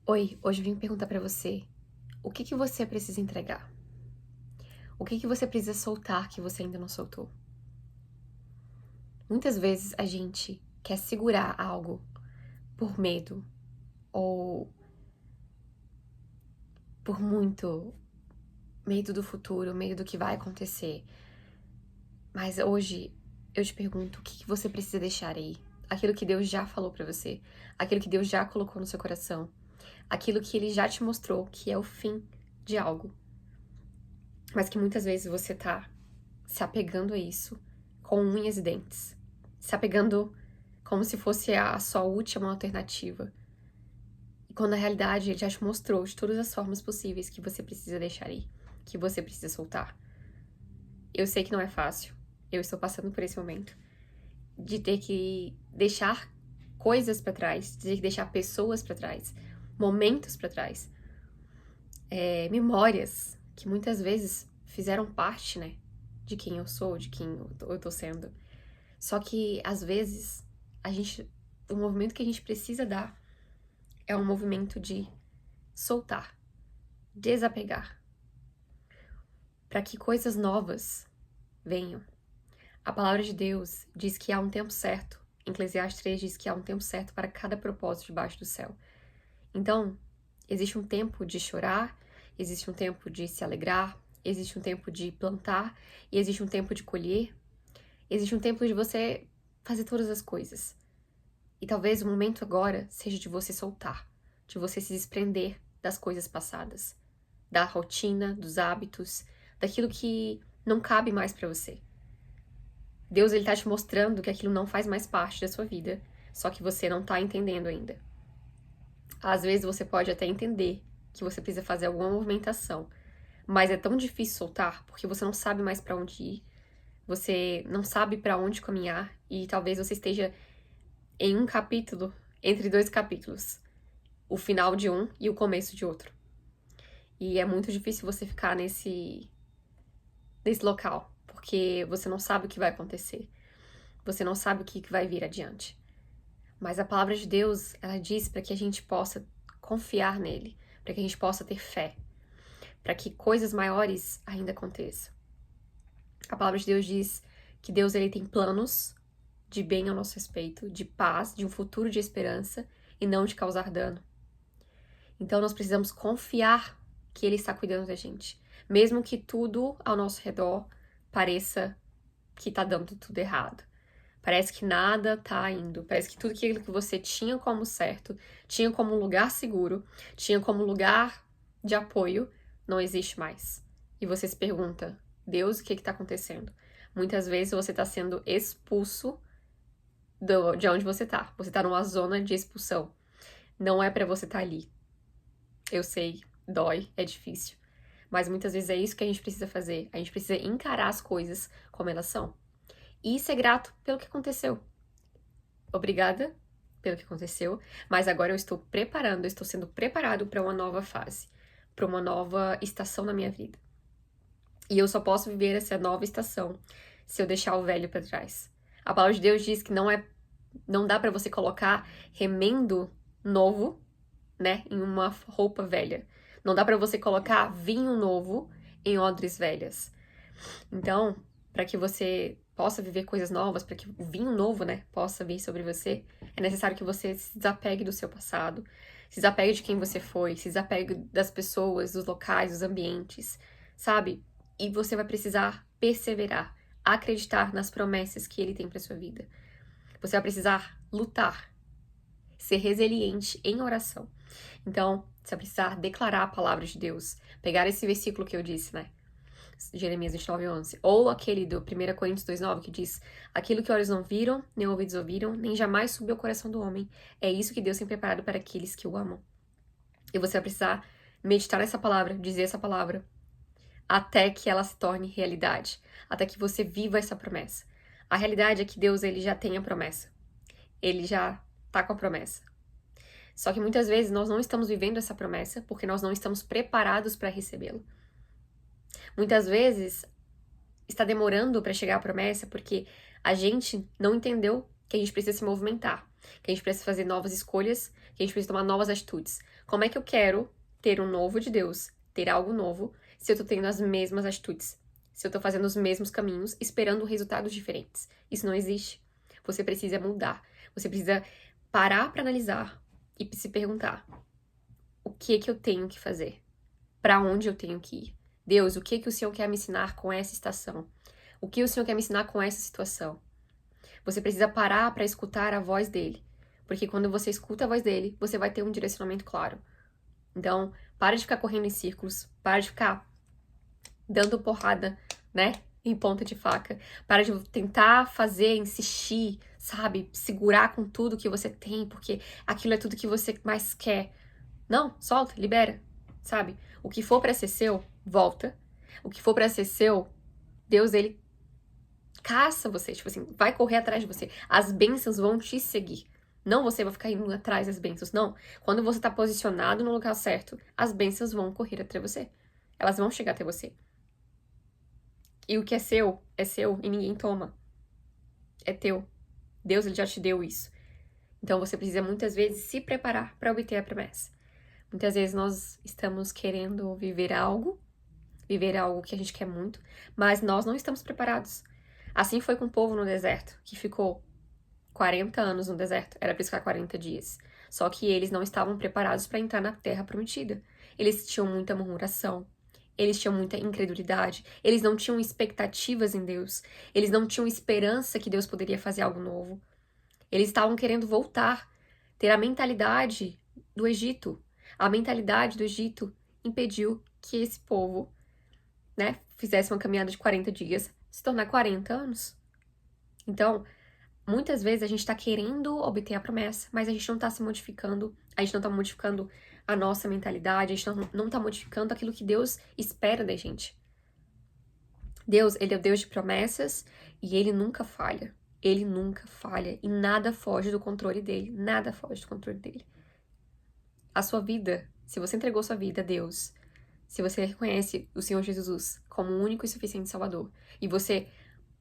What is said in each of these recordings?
Oi, hoje eu vim perguntar pra você, o que que você precisa entregar? O que que você precisa soltar que você ainda não soltou? Muitas vezes a gente quer segurar algo por medo ou por muito medo do futuro, medo do que vai acontecer. Mas hoje eu te pergunto, o que que você precisa deixar aí? Aquilo que Deus já falou pra você, aquilo que Deus já colocou no seu coração, aquilo que Ele já te mostrou que é o fim de algo, mas que muitas vezes você tá se apegando a isso com unhas e dentes, se apegando como se fosse a sua última alternativa. E quando na realidade ele já te mostrou de todas as formas possíveis que você precisa deixar ir, que você precisa soltar. Eu sei que não é fácil, eu estou passando por esse momento de ter que deixar coisas pra trás, de ter que deixar pessoas pra trás, momentos pra trás, memórias que muitas vezes fizeram parte, né, de quem eu sou, de quem eu tô sendo. Só que, às vezes, o movimento que a gente precisa dar é um movimento de soltar, desapegar, para que coisas novas venham. A palavra de Deus diz que há um tempo certo. Eclesiastes 3 diz que há um tempo certo para cada propósito debaixo do céu. Então, existe um tempo de chorar, existe um tempo de se alegrar, existe um tempo de plantar e existe um tempo de colher. Existe um tempo de você fazer todas as coisas. E talvez o momento agora seja de você soltar, de você se desprender das coisas passadas, da rotina, dos hábitos, daquilo que não cabe mais pra você. Deus ele tá te mostrando que aquilo não faz mais parte da sua vida, só que você não tá entendendo ainda. Às vezes você pode até entender que você precisa fazer alguma movimentação, mas é tão difícil soltar porque você não sabe mais pra onde ir, você não sabe pra onde caminhar e talvez você esteja em um capítulo entre dois capítulos, o final de um e o começo de outro. E é muito difícil você ficar nesse local, porque você não sabe o que vai acontecer. Você não sabe o que vai vir adiante. Mas a palavra de Deus, ela diz para que a gente possa confiar nele, para que a gente possa ter fé, para que coisas maiores ainda aconteçam. A palavra de Deus diz que Deus ele tem planos de bem ao nosso respeito, de paz, de um futuro de esperança e não de causar dano. Então nós precisamos confiar que Ele está cuidando da gente. Mesmo que tudo ao nosso redor pareça que tá dando tudo errado. Parece que nada tá indo. Parece que tudo aquilo que você tinha como certo, tinha como lugar seguro, tinha como lugar de apoio, não existe mais. E você se pergunta, Deus, o que tá acontecendo? Muitas vezes você tá sendo expulso de onde você tá. Você tá numa zona de expulsão. Não é pra você estar ali. Eu sei, dói, é difícil. Mas muitas vezes é isso que a gente precisa fazer. A gente precisa encarar as coisas como elas são. E ser grato pelo que aconteceu. Obrigada pelo que aconteceu, mas agora eu estou preparando, eu estou sendo preparado para uma nova fase, para uma nova estação na minha vida. E eu só posso viver essa nova estação se eu deixar o velho para trás. A palavra de Deus diz que não dá para você colocar remendo novo, né, em uma roupa velha. Não dá pra você colocar vinho novo em odres velhas. Então, para que você possa viver coisas novas, para que o vinho novo, né, possa vir sobre você, é necessário que você se desapegue do seu passado, se desapegue de quem você foi, se desapegue das pessoas, dos locais, dos ambientes, sabe? E você vai precisar perseverar, acreditar nas promessas que ele tem para sua vida. Você vai precisar lutar, ser resiliente em oração. Então, você vai precisar declarar a palavra de Deus. Pegar esse versículo que eu disse, né? Jeremias 29:11. Ou aquele do 1 Coríntios 2:9, que diz: aquilo que olhos não viram, nem ouvidos ouviram, nem jamais subiu ao coração do homem. É isso que Deus tem preparado para aqueles que o amam. E você vai precisar meditar nessa palavra, dizer essa palavra, até que ela se torne realidade. Até que você viva essa promessa. A realidade é que Deus ele já tem a promessa. Ele já tá com a promessa. Só que muitas vezes nós não estamos vivendo essa promessa porque nós não estamos preparados para recebê-la. Muitas vezes está demorando para chegar a promessa porque a gente não entendeu que a gente precisa se movimentar, que a gente precisa fazer novas escolhas, que a gente precisa tomar novas atitudes. Como é que eu quero ter um novo de Deus, ter algo novo, se eu tô tendo as mesmas atitudes? Se eu tô fazendo os mesmos caminhos, esperando resultados diferentes? Isso não existe. Você precisa mudar. Você precisa parar para analisar e se perguntar: o que que eu tenho que fazer? Para onde eu tenho que ir? Deus, o que que o Senhor quer me ensinar com essa estação? O que o Senhor quer me ensinar com essa situação? Você precisa parar para escutar a voz dele. Porque quando você escuta a voz dele, você vai ter um direcionamento claro. Então, para de ficar correndo em círculos, para de ficar dando porrada, né, em ponta de faca. Para de tentar fazer, insistir, sabe, segurar com tudo que você tem, porque aquilo é tudo que você mais quer. Não, solta, libera, sabe? O que for para ser seu, volta. O que for para ser seu, Deus, ele caça você, tipo assim, vai correr atrás de você. As bênçãos vão te seguir. Não você vai ficar indo atrás das bênçãos, não. Quando você tá posicionado no lugar certo, as bênçãos vão correr até você. Elas vão chegar até você. E o que é seu e ninguém toma. É teu. Deus, ele já te deu isso. Então você precisa muitas vezes se preparar para obter a promessa. Muitas vezes nós estamos querendo viver algo que a gente quer muito, mas nós não estamos preparados. Assim foi com o povo no deserto, que ficou 40 anos no deserto, era para ficar 40 dias. Só que eles não estavam preparados para entrar na terra prometida. Eles tinham muita murmuração, eles tinham muita incredulidade, eles não tinham expectativas em Deus, eles não tinham esperança que Deus poderia fazer algo novo. Eles estavam querendo voltar, ter a mentalidade do Egito. A mentalidade do Egito impediu que esse povo, né, fizesse uma caminhada de 40 dias, se tornar 40 anos. Então, muitas vezes a gente está querendo obter a promessa, mas a gente não está se modificando, a gente não está modificando a nossa mentalidade, a gente não está modificando aquilo que Deus espera da gente. Deus, ele é o Deus de promessas e ele nunca falha. Ele nunca falha e nada foge do controle dele. Nada foge do controle dele. A sua vida, se você entregou sua vida a Deus, se você reconhece o Senhor Jesus como o único e suficiente Salvador, e você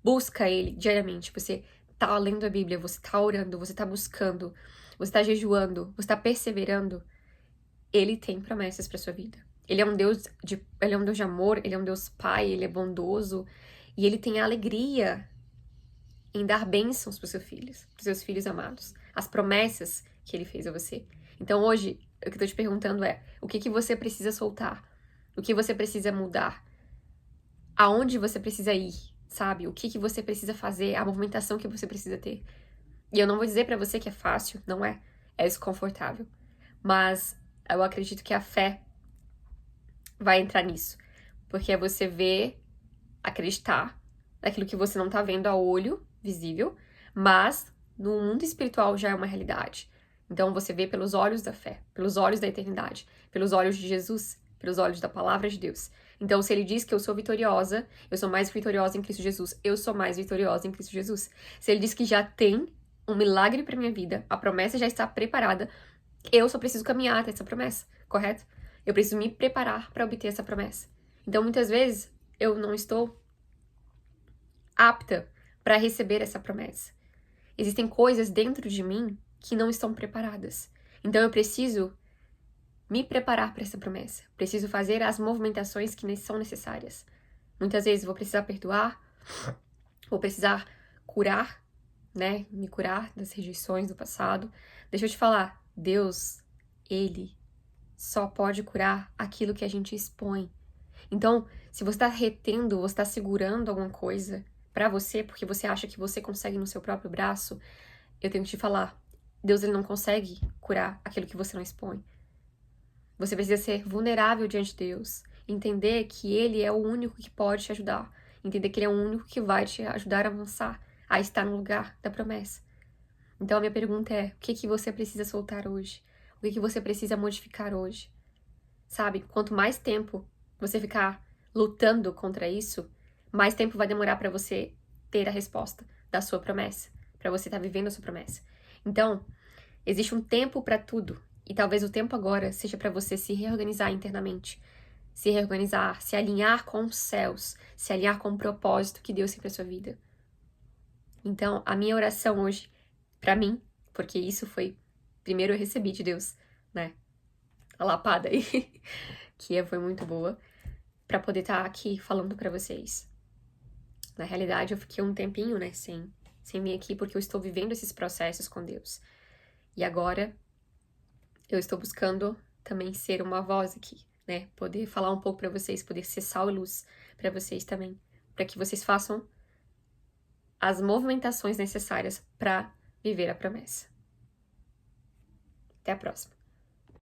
busca Ele diariamente, você tá lendo a Bíblia, você tá orando, você tá buscando, você tá jejuando, você tá perseverando, Ele tem promessas para sua vida. Ele é um Deus de amor, Ele é um Deus Pai, Ele é bondoso, e Ele tem a alegria em dar bênçãos para os seus filhos amados, as promessas que Ele fez a você. Então hoje, o que eu tô te perguntando é, o que você precisa soltar? O que você precisa mudar? Aonde você precisa ir? Sabe? O que você precisa fazer? A movimentação que você precisa ter. E eu não vou dizer pra você que é fácil, não é? É desconfortável. Mas eu acredito que a fé vai entrar nisso. Porque é você ver, acreditar naquilo que você não tá vendo a olho visível, mas no mundo espiritual já é uma realidade. Então você vê pelos olhos da fé, pelos olhos da eternidade, pelos olhos de Jesus, pelos olhos da palavra de Deus. Então, se ele diz que eu sou vitoriosa, eu sou mais vitoriosa em Cristo Jesus, eu sou mais vitoriosa em Cristo Jesus. Se ele diz que já tem um milagre para minha vida, a promessa já está preparada, eu só preciso caminhar até essa promessa, correto? Eu preciso me preparar para obter essa promessa. Então, muitas vezes, eu não estou apta para receber essa promessa. Existem coisas dentro de mim que não estão preparadas. Então, eu preciso me preparar para essa promessa. Preciso fazer as movimentações que são necessárias. Muitas vezes vou precisar perdoar, vou precisar curar, né? Me curar das rejeições do passado. Deixa eu te falar, Deus, Ele só pode curar aquilo que a gente expõe. Então, se você está retendo, você está segurando alguma coisa para você, porque você acha que você consegue no seu próprio braço, eu tenho que te falar, Deus, Ele não consegue curar aquilo que você não expõe. Você precisa ser vulnerável diante de Deus. Entender que Ele é o único que pode te ajudar. Entender que Ele é o único que vai te ajudar a avançar, a estar no lugar da promessa. Então a minha pergunta é, o que você precisa soltar hoje? O que você precisa modificar hoje? Sabe, quanto mais tempo você ficar lutando contra isso, mais tempo vai demorar para você ter a resposta da sua promessa, para você estar vivendo a sua promessa. Então, existe um tempo para tudo. E talvez o tempo agora seja para você se reorganizar internamente. Se reorganizar, se alinhar com os céus, se alinhar com o propósito que Deus tem para sua vida. Então, a minha oração hoje, para mim, porque isso foi primeiro eu recebi de Deus, né? A lapada aí, que foi muito boa, pra poder estar aqui falando pra vocês. Na realidade, eu fiquei um tempinho, né, sem vir aqui, porque eu estou vivendo esses processos com Deus. E agora, eu estou buscando também ser uma voz aqui, né? Poder falar um pouco pra vocês, poder ser sal e luz pra vocês também. Pra que vocês façam as movimentações necessárias pra viver a promessa. Até a próxima.